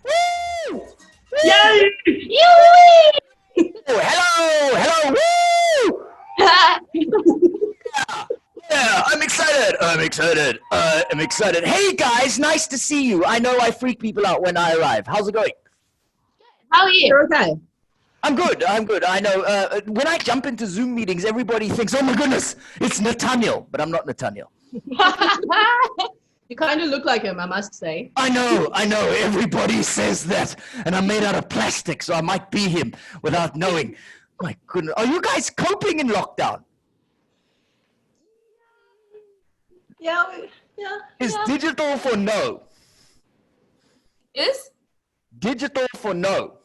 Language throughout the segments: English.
Woo! Yay! Oh, hello, woo! Yeah, I'm excited. Hey guys, nice to see you. I know I freak people out when I arrive. How's it going? How are you? You're okay. I'm good. I know when I jump into Zoom meetings, everybody thinks, oh my goodness, it's Nathaniel, but I'm not Nathaniel. You kind of look like him, I must say. I know. Everybody says that. And I'm made out of plastic, so I might be him without knowing. My goodness. Are you guys coping in lockdown? Yeah. Is digital for no? Is? Digital for no.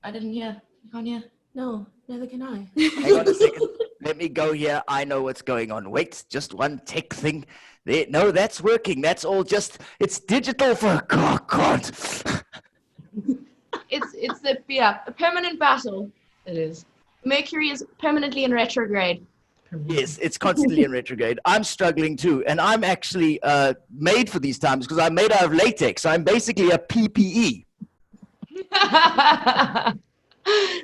I didn't hear. You can't hear. No, neither can I. Hang on a second. Let me go here. I know what's going on. Wait, just one tech thing. There, no, that's working. That's all just, it's digital for, oh God. It's a permanent battle. It is. Mercury is permanently in retrograde. Yes, it's constantly in retrograde. I'm struggling too. And I'm actually made for these times because I'm made out of latex. I'm basically a PPE.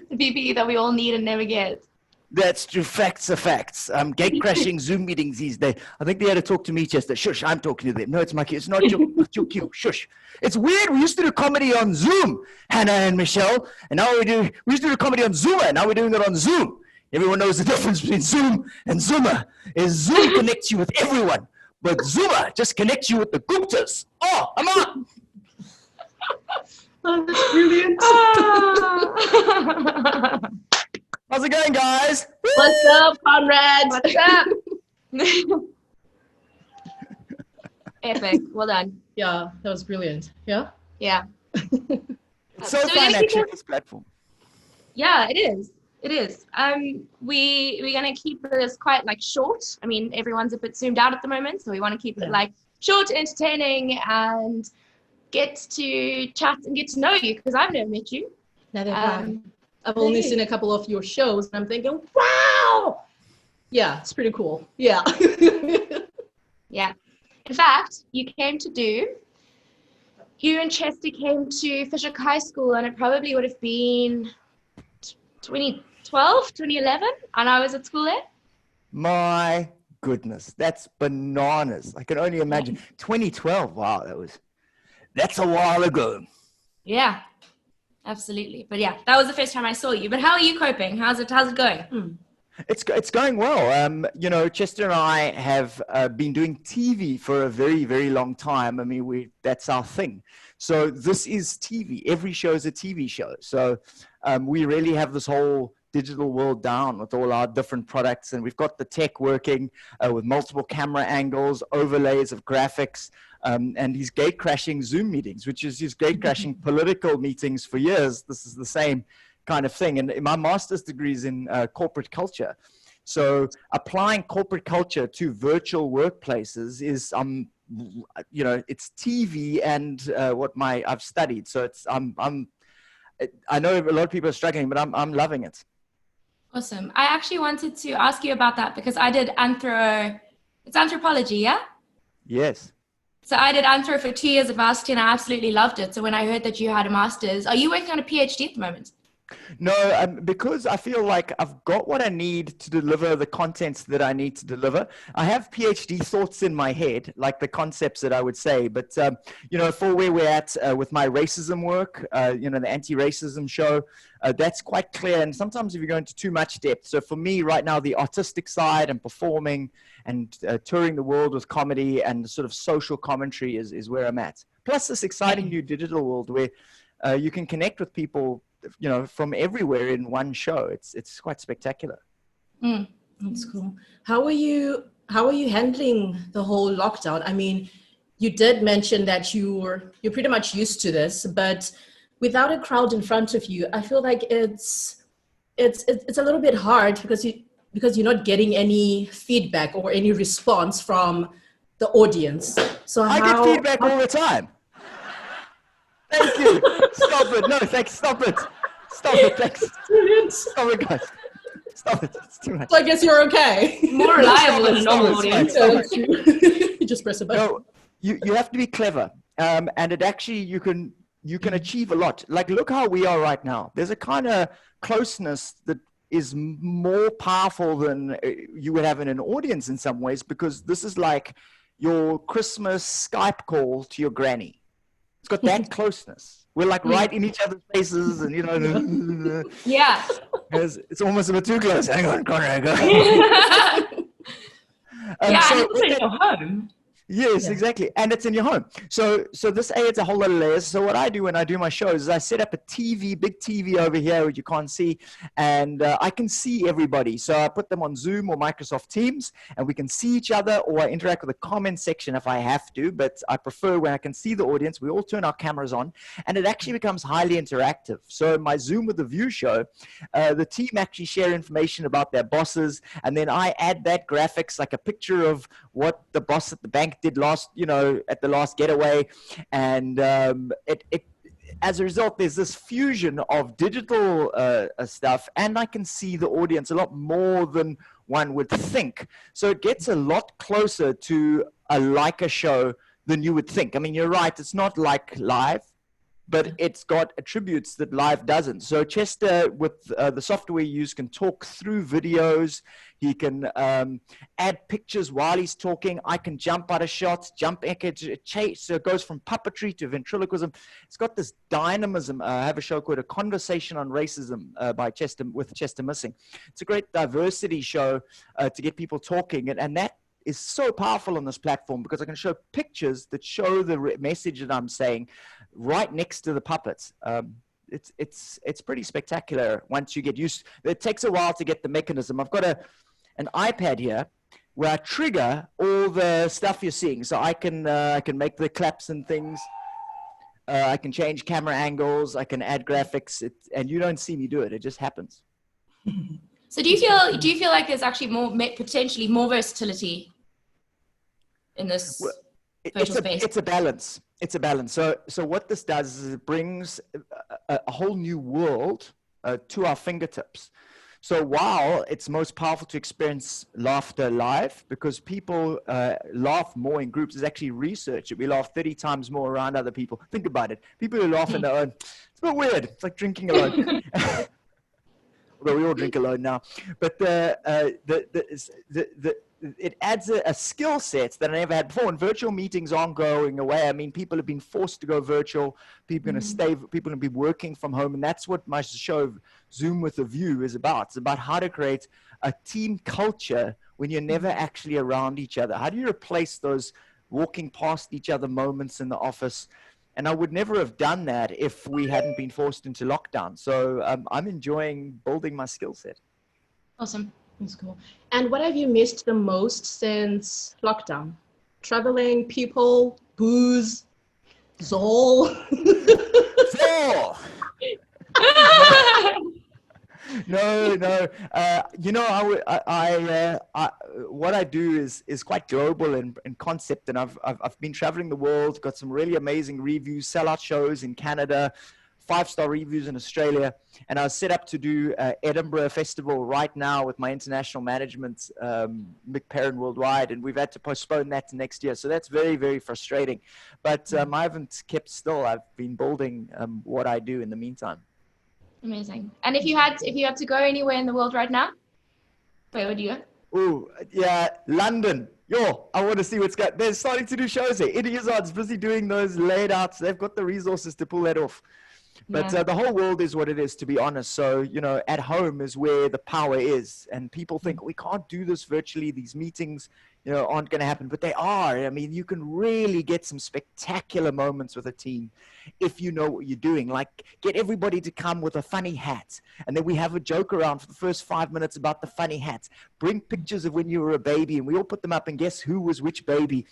The PPE that we all need and never get. That's true. Facts are facts. Gate crashing Zoom meetings these days. I think they had to talk to me, Chester. Shush, I'm talking to them. No, it's my cue. It's not your cue. Shush. It's weird. We used to do comedy on Zoom, Hannah and Michelle. And now we used to do comedy on Zoomer. Now we're doing it on Zoom. Everyone knows the difference between Zoom and Zoomer. Is Zoom connects you with everyone, but Zoomer just connects you with the Guptas. Oh, I'm out. Oh, that's brilliant. How's it going, guys? What's up, Conrad? What's up? Epic. Well done. Yeah, that was brilliant. Yeah? Yeah. It's so So fun we're gonna actually keep this platform. Yeah, it is. It is. We're gonna keep this quite like short. I mean, everyone's a bit zoomed out at the moment, so we want to keep it like short, entertaining, and get to chat and get to know you because I've never met you. Neither have I. I've only seen a couple of your shows, and I'm thinking, wow! Yeah, it's pretty cool. Yeah. Yeah. In fact, you and Chester came to Fishhook High School, and it probably would have been 2012, 2011, and I was at school there. My goodness, that's bananas. I can only imagine. 2012, wow, that's a while ago. Yeah, absolutely. But yeah, that was the first time I saw you. But how are you coping? How's it going? It's going well. Chester and I have been doing TV for a very, very long time. I mean, that's our thing. So this is TV. Every show is a TV show. So we really have this whole digital world down with all our different products. And we've got the tech working with multiple camera angles, overlays of graphics, and these gate crashing Zoom meetings, which is these gate crashing political meetings for years. This is the same kind of thing. And my master's degree is in corporate culture. So applying corporate culture to virtual workplaces is, it's TV and what I've studied. So I know a lot of people are struggling, but I'm loving it. Awesome. I actually wanted to ask you about that because I did it's anthropology, yeah? Yes. So I did anthro for 2 years at varsity and I absolutely loved it. So when I heard that you had a master's, are you working on a PhD at the moment? No, because I feel like I've got what I need to deliver the contents that I need to deliver. I have PhD thoughts in my head, like the concepts that I would say. But, for where we're at with my racism work, the anti-racism show, that's quite clear. And sometimes if you go into too much depth. So for me right now, the artistic side and performing and touring the world with comedy and sort of social commentary is where I'm at. Plus this exciting new digital world where you can connect with people from everywhere in one show. It's quite spectacular. That's cool. How are you handling the whole lockdown? I mean, you did mention that you're pretty much used to this, but without a crowd in front of you, I feel like it's a little bit hard because you're not getting any feedback or any response from the audience. So I get feedback all the time. Thank you. Stop it. No, thanks. Stop it. Stop it. Thanks. Brilliant. Stop it, guys. Stop it. It's too much. So I guess you're okay. More reliable than a normal Stop it, audience. stop Yeah, it. that's true. You just press a button. No, you have to be clever. And it actually, you can achieve a lot. Like, look how we are right now. There's a kind of closeness that is more powerful than you would have in an audience in some ways, because this is like your Christmas Skype call to your granny. It's got that closeness. We're like right in each other's faces, and Yeah. it's almost a bit too close. Hang on, Conrad. Go. Yeah, So and it's also in your home. Yes, exactly. And it's in your home. So this adds a whole lot of layers. So what I do when I do my shows is I set up a TV, big TV over here, which you can't see, and I can see everybody. So I put them on Zoom or Microsoft Teams, and we can see each other, or I interact with the comment section if I have to, but I prefer when I can see the audience. We all turn our cameras on, and it actually becomes highly interactive. So in my Zoom with the View show, the team actually share information about their bosses, and then I add that graphics, like a picture of what the boss at the bank did last, at the last getaway, and as a result, there's this fusion of digital stuff, and I can see the audience a lot more than one would think. So it gets a lot closer to a show than you would think. I mean, you're right, it's not like live, but it's got attributes that live doesn't. So Chester, with the software you use, can talk through videos. He can add pictures while he's talking. I can jump out of shots, chase. So it goes from puppetry to ventriloquism. It's got this dynamism. I have a show called A Conversation on Racism with Chester Missing. It's a great diversity show to get people talking, and that is so powerful on this platform, because I can show pictures that show the message that I'm saying right next to the puppets. It's pretty spectacular once you get used. It takes a while to get the mechanism. I've got an iPad here where I trigger all the stuff you're seeing. So I can make the claps and things. I can change camera angles. I can add graphics, and you don't see me do it. It just happens. So do you feel like there's actually potentially more versatility in this virtual space? It's a balance. It's a balance. So what this does is it brings a whole new world to our fingertips. So while it's most powerful to experience laughter live, because people laugh more in groups, there's actually research that we laugh 30 times more around other people. Think about it. People who laugh on their own, it's a bit weird. It's like drinking alone. Although we all drink alone now. But it adds a skill set that I never had before. And virtual meetings aren't going away. I mean, people have been forced to go virtual. People are going to stay. People are going to be working from home, and that's what my show Zoom with a View is about. It's about how to create a team culture when you're never actually around each other. How do you replace those walking past each other moments in the office? And I would never have done that if we hadn't been forced into lockdown. So I'm enjoying building my skill set. Awesome. That's cool. And what have you missed the most since lockdown? Traveling, people, booze, Zol? Zol! No. What I do is quite global in concept, and I've been traveling the world, got some really amazing reviews, sellout shows in Canada, 5-star reviews in Australia, and I was set up to do Edinburgh Festival right now with my international management, Mick Perrin Worldwide, and we've had to postpone that to next year. So that's very, very frustrating. But I haven't kept still. I've been building what I do in the meantime. Amazing. And if you had to go anywhere in the world right now, where would you go? Oh, yeah, London. I want to see what's going. They're starting to do shows there. Eddie Izzard's busy doing those laid outs. They've got the resources to pull that off. But the whole world is what it is, to be honest. So, at home is where the power is. And people think we can't do this virtually. These meetings, aren't going to happen. But they are. I mean, you can really get some spectacular moments with a team if you know what you're doing. Like, get everybody to come with a funny hat. And then we have a joke around for the first 5 minutes about the funny hats. Bring pictures of when you were a baby, and we all put them up and guess who was which baby.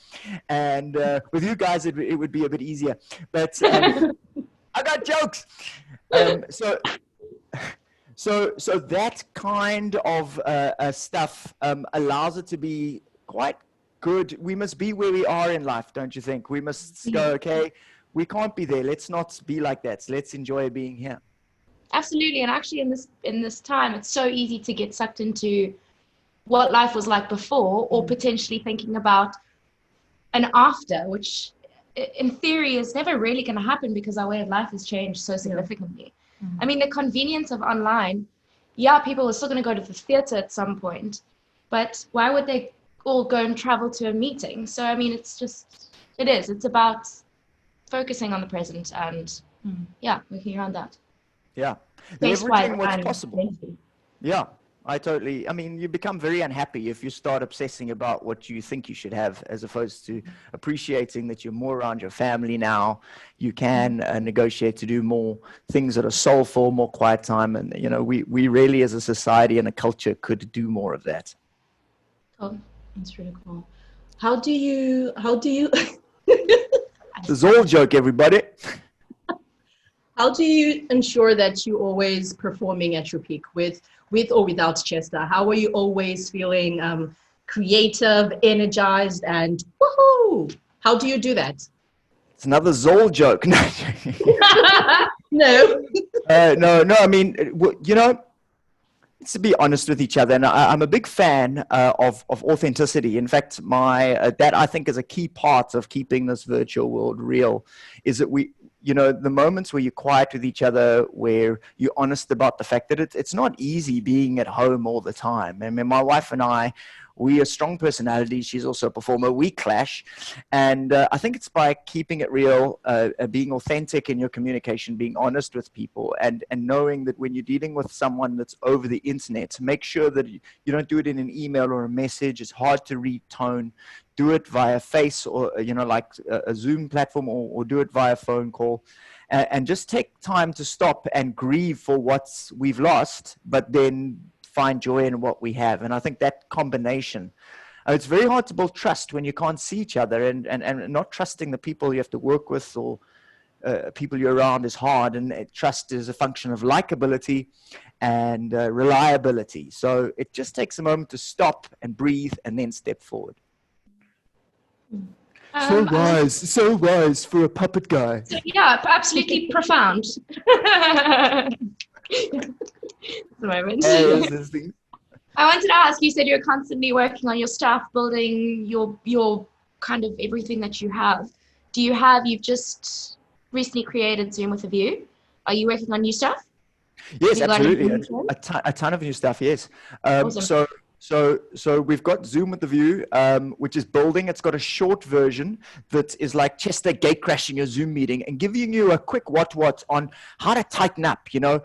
And with you guys, it would be a bit easier. But I got jokes. So that kind of stuff allows it to be quite good. We must be where we are in life, don't you think? We must go, okay, we can't be there. Let's not be like that. Let's enjoy being here. Absolutely. And actually in this time, it's so easy to get sucked into what life was like before, or potentially thinking about an after, which in theory is never really going to happen because our way of life has changed so significantly. I mean, the convenience of online, yeah, people are still going to go to the theater at some point, but why would they all go and travel to a meeting? So, I mean, it's about focusing on the present and working around that. Yeah. Space-wise Leveraging what's and possible. mentally. Yeah, I mean, you become very unhappy if you start obsessing about what you think you should have, as opposed to appreciating that you're more around your family now. You can negotiate to do more things that are soulful, more quiet time. And, you know, we really as a society and a culture could do more of that. Oh, that's really cool. How do you It's a Zoll joke, everybody. how do you ensure that you're always performing at your peak with or without Chester? How are you always feeling creative, energized, and woohoo? How do you do that? It's another Zoll joke. No. No, I mean, you know, to be honest with each other, and I'm a big fan of authenticity. In fact, that I think is a key part of keeping this virtual world real, is that you know, the moments where you're quiet with each other, where you're honest about the fact that it's not easy being at home all the time. I mean, my wife and I, we are strong personalities. She's also a performer. We clash. And I think it's by keeping it real, being authentic in your communication, being honest with people, and knowing that when you're dealing with someone that's over the internet, make sure that you don't do it in an email or a message. It's hard to read tone. Do it via face, or, you know, like a Zoom platform, or do it via phone call. And just take time to stop and grieve for what we've lost, but then find joy in what we have. And I think that combination, it's very hard to build trust when you can't see each other, and not trusting the people you have to work with, or people you're around, is hard. And trust is a function of likability and reliability. So it just takes a moment to stop and breathe and then step forward. So wise for a puppet guy. So, yeah, absolutely profound. The moment. I wanted to ask, you said you're constantly working on your stuff, building your kind of everything that you have. You've just recently created Zoom with a View. Are you working on new stuff? Yes, absolutely. A ton of new stuff, yes. Awesome. So we've got Zoom with the View, which is building. It's got a short version that is like Chester gate crashing your Zoom meeting and giving you a quick what on how to tighten up. You know,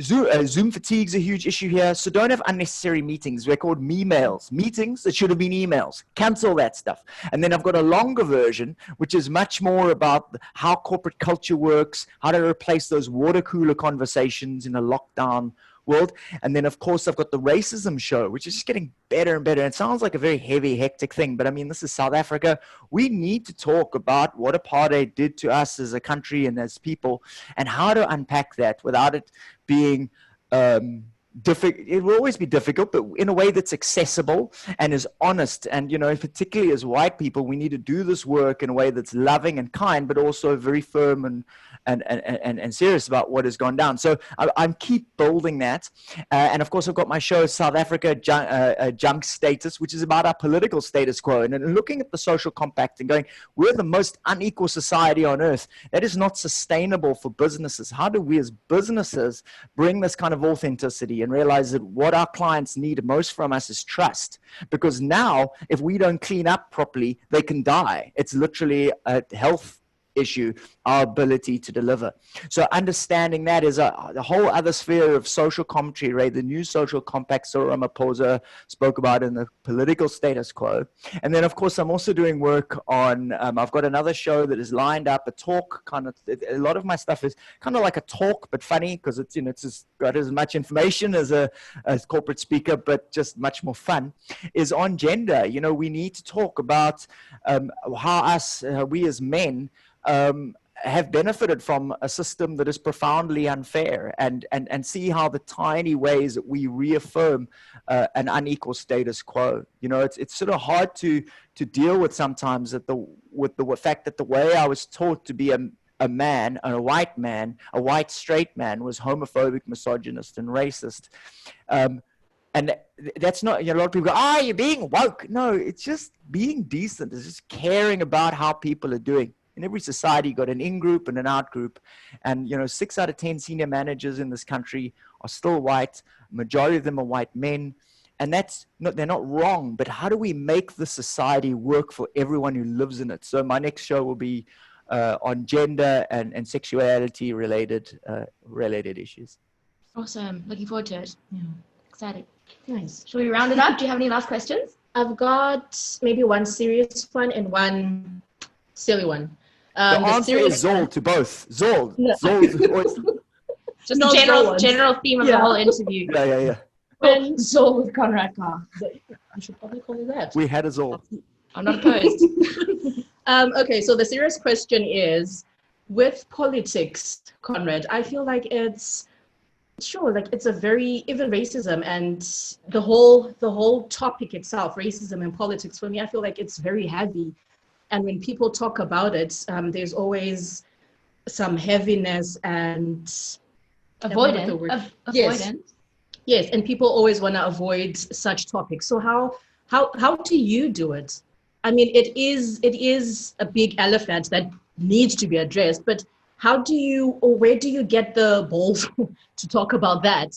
Zoom fatigue's a huge issue here. So don't have unnecessary meetings. They're called me-mails. Meetings that should have been emails. Cancel that stuff. And then I've got a longer version, which is much more about how corporate culture works, how to replace those water cooler conversations in a lockdown world. And then, of course, I've got the racism show, which is just getting better and better. It sounds like a very heavy, hectic thing, but I mean, this is South Africa. We need to talk about what apartheid did to us as a country and as people, and how to unpack that without it being difficult. It will always be difficult, but in a way that's accessible and is honest. And, you know, particularly as white people, we need to do this work in a way that's loving and kind, but also very firm and serious about what has gone down. So I'm keep building that. And of course, I've got my show, South Africa Junk Status, which is about our political status quo, and looking at the social compact and going, we're the most unequal society on earth. That is not sustainable for businesses. How do we as businesses bring this kind of authenticity and realize that what our clients need most from us is trust? Because now, if we don't clean up properly, they can die. It's literally a health issue, our ability to deliver. So understanding that is a whole other sphere of social commentary, right? The new social compact Cyril Ramaphosa spoke about in the political status quo. And then, of course, I'm also doing work on, I've got another show that is lined up, a talk kind of, a lot of my stuff is kind of like a talk, but funny, because it's, you know, it's just got as much information as a corporate speaker, but just much more fun, is on gender. You know, we need to talk about how we as men have benefited from a system that is profoundly unfair, and see how the tiny ways that we reaffirm an unequal status quo. You know, it's sort of hard to deal with sometimes with the fact that the way I was taught to be a man, a white straight man, was homophobic, misogynist, and racist. And that's not, a lot of people go, you're being woke. No, it's just being decent. It's just caring about how people are doing. In every society, you got an in-group and an out-group. And, 6 out of 10 senior managers in this country are still white. Majority of them are white men. And they're not wrong, but how do we make the society work for everyone who lives in it? So my next show will be on gender and sexuality related issues. Awesome. Looking forward to it. Yeah. Excited. Nice. Shall we round it up? Do you have any last questions? I've got maybe one serious one and one silly one. The answer is Zol to both. Zol. No. Zol always... Just No, the general theme of the whole interview. Yeah. And Zol with Conrad Koch. I should probably call it that. We had a Zol. I'm not opposed. Okay, so the serious question is, with politics, Conrad, I feel like it's a very, even racism and the whole topic itself, racism and politics, for me, I feel like it's very heavy. And when people talk about it, there's always some heaviness and Avoidance. Yes, and people always want to avoid such topics. So how do you do it? I mean, it is a big elephant that needs to be addressed, but how do you, or where do you get the balls to talk about that?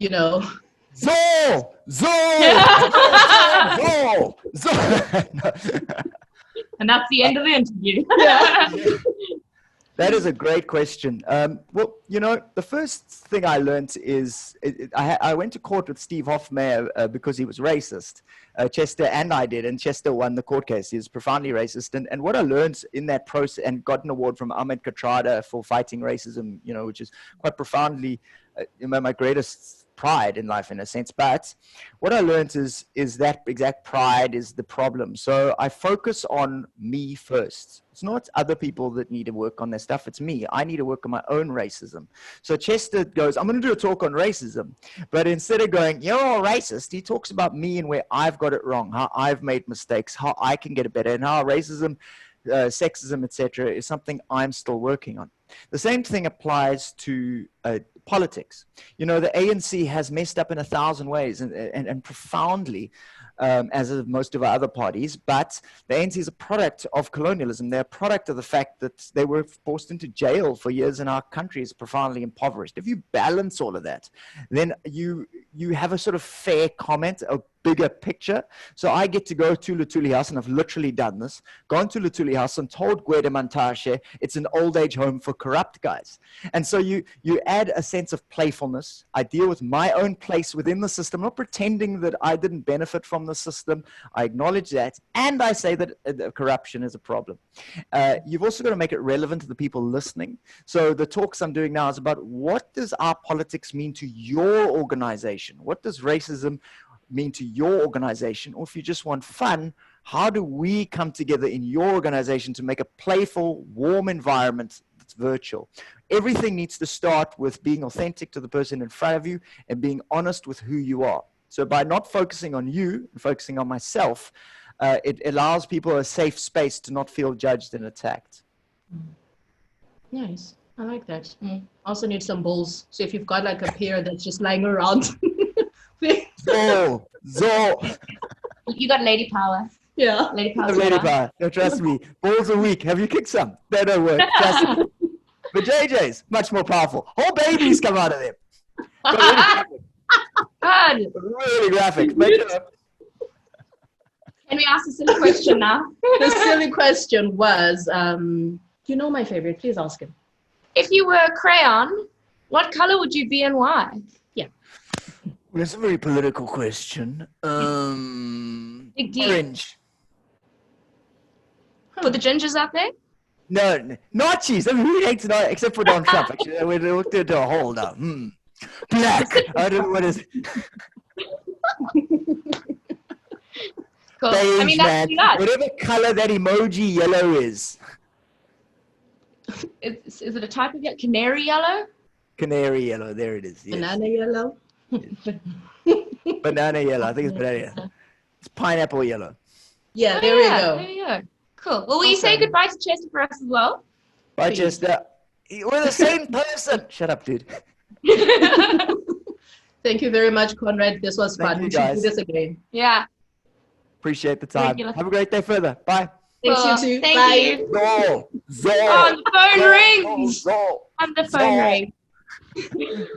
Zol! And that's the end of the interview. Yeah. That is a great question. Well, the first thing I learned is I went to court with Steve Hofmeyr because he was racist. Chester and I did, and Chester won the court case. He was profoundly racist. And what I learned in that process, and got an award from Ahmed Katrada for fighting racism, which is quite profoundly my greatest pride in life, in a sense. But what I learned is that exact pride is the problem. So I focus on me first. It's not other people that need to work on their stuff. It's me. I need to work on my own racism. So Chester goes, I'm going to do a talk on racism. But instead of going, you're all racist, he talks about me and where I've got it wrong, how I've made mistakes, how I can get it better, and how racism, sexism, etc., is something I'm still working on. The same thing applies to politics. The ANC has messed up in 1,000 ways and profoundly, as of most of our other parties, but the ANC is a product of colonialism. They're a product of the fact that they were forced into jail for years and our country is profoundly impoverished. If you balance all of that, then you have a sort of fair comment, a bigger picture. So I get to go to Lutuli House, and I've literally done this, gone to Lutuli House and told Gwede Mantashe it's an old age home for corrupt guys. And so you add a sense of playfulness. I deal with my own place within the system, not pretending that I didn't benefit from the system. I acknowledge that, and I say that corruption is a problem. You've also got to make it relevant to the people listening. So the talks I'm doing now is about, what does our politics mean to your organization? What does racism mean to your organization? Or if you just want fun, how do we come together in your organization to make a playful, warm environment that's virtual? Everything needs to start with being authentic to the person in front of you and being honest with who you are. So by not focusing on you and focusing on myself, it allows people a safe space to not feel judged and attacked. Nice. I like that. Also need some balls. So if you've got like a pair that's just lying around. Zol. You got lady power. Yeah. Lady power. Lady power. No, trust me. Balls are weak. Have you kicked some? They don't work. Trust me. But JJ's much more powerful. Whole babies come out of them. Really graphic. Can we ask a silly question now? The silly question was, you know my favorite. Please ask him. If you were a crayon, what color would you be and why? Well, it's a very political question. Big deal. Orange. For the gingers out there? No, Nazis. I mean, who hates Nazis except for Donald Trump? Actually, we looked into a hole now. Black. I don't know what is. Cool. Beige, I mean, that's man. Whatever color that emoji yellow is. Is it a type of yellow? Canary yellow? Canary yellow. There it is. Yes. Banana yellow. Banana yellow. I think it's banana yellow. It's pineapple yellow. Yeah, there we go. There you go. Cool. Well, will you say goodbye to Chester for us as well? Bye, Peace. Chester. We're the same person. Shut up, dude. Thank you very much, Conrad. This was Thank fun. you, We should do guys. this again. Yeah. Appreciate the time. Regular. Have a great day further. Bye. Thanks, you Cool. too. Thank Bye. you. Zol. Zol. Oh, the phone Zol. rings. Zol. And the phone Zol. rings.